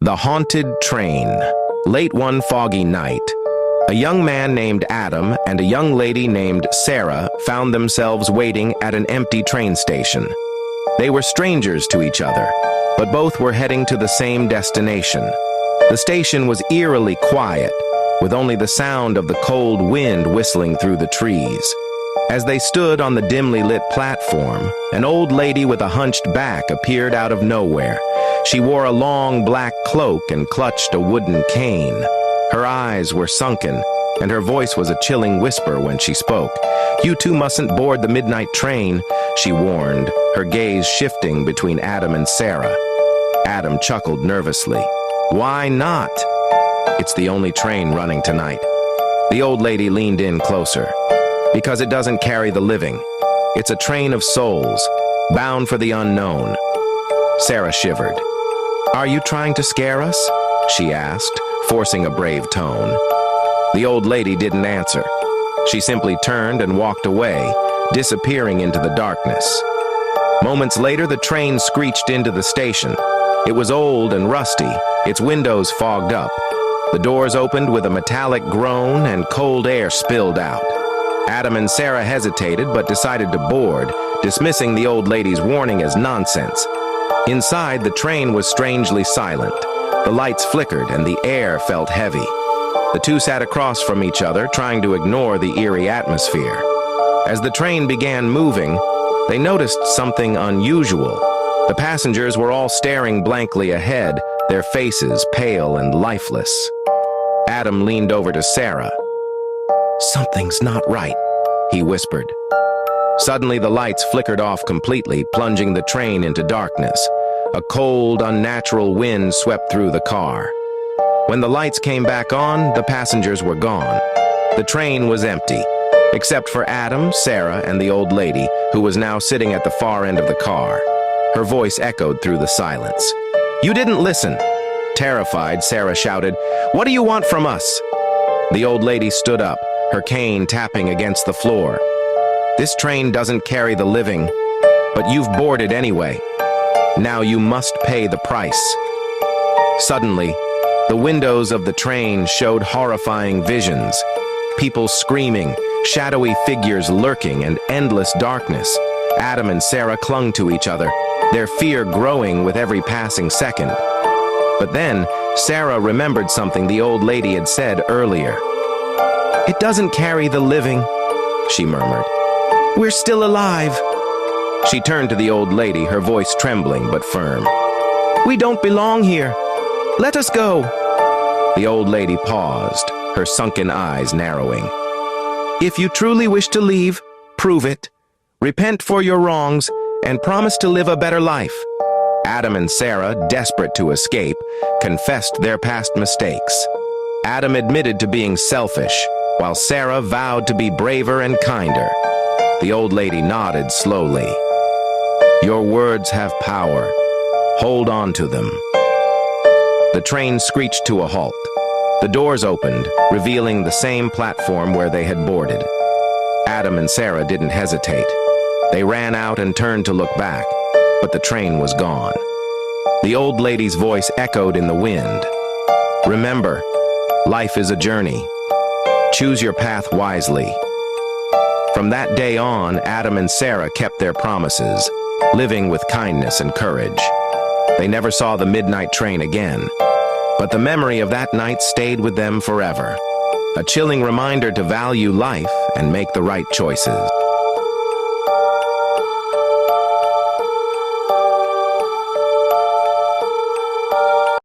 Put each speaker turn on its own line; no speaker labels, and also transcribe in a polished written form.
The Haunted Train. Late one foggy night, a young man named Adam and a young lady named Sarah found themselves waiting at an empty train station. They were strangers to each other, but both were heading to the same destination. The station was eerily quiet, with only the sound of the cold wind whistling through the trees. As they stood on the dimly lit platform, an old lady with a hunched back appeared out of nowhere. She wore a long black cloak and clutched a wooden cane. Her eyes were sunken, and her voice was a chilling whisper when she spoke. "You two mustn't board the midnight train," she warned, her gaze shifting between Adam and Sarah. Adam chuckled nervously. "Why not?" "It's the only train running tonight." The old lady leaned in closer. "Because it doesn't carry the living. It's a train of souls, bound for the unknown." Sarah shivered. "Are you trying to scare us?" she asked, forcing a brave tone. The old lady didn't answer. She simply turned and walked away, disappearing into the darkness. Moments later, the train screeched into the station. It was old and rusty, its windows fogged up. The doors opened with a metallic groan and cold air spilled out. Adam and Sarah hesitated but decided to board, dismissing the old lady's warning as nonsense. Inside, the train was strangely silent. The lights flickered and the air felt heavy. The two sat across from each other, trying to ignore the eerie atmosphere. As the train began moving, they noticed something unusual. The passengers were all staring blankly ahead, their faces pale and lifeless. Adam leaned over to Sarah. "Something's not right," he whispered. Suddenly, the lights flickered off completely, plunging the train into darkness. A cold, unnatural wind swept through the car. When the lights came back on, the passengers were gone. The train was empty, except for Adam, Sarah, and the old lady, who was now sitting at the far end of the car. Her voice echoed through the silence. "You didn't listen." Terrified, Sarah shouted, "What do you want from us?" The old lady stood up, her cane tapping against the floor. "This train doesn't carry the living, but you've boarded anyway. Now you must pay the price." Suddenly, the windows of the train showed horrifying visions. People screaming, shadowy figures lurking, and endless darkness. Adam and Sarah clung to each other, their fear growing with every passing second. But then, Sarah remembered something the old lady had said earlier. "It doesn't carry the living," she murmured. "We're still alive." She turned to the old lady, her voice trembling but firm. "We don't belong here. Let us go." The old lady paused, her sunken eyes narrowing. "If you truly wish to leave, prove it. Repent for your wrongs and promise to live a better life." Adam and Sarah, desperate to escape, confessed their past mistakes. Adam admitted to being selfish, while Sarah vowed to be braver and kinder. The old lady nodded slowly. "Your words have power. Hold on to them." The train screeched to a halt. The doors opened, revealing the same platform where they had boarded. Adam and Sarah didn't hesitate. They ran out and turned to look back, but the train was gone. The old lady's voice echoed in the wind. "Remember, life is a journey. Choose your path wisely." From that day on, Adam and Sarah kept their promises, living with kindness and courage. They never saw the midnight train again, but the memory of that night stayed with them forever, a chilling reminder to value life and make the right choices.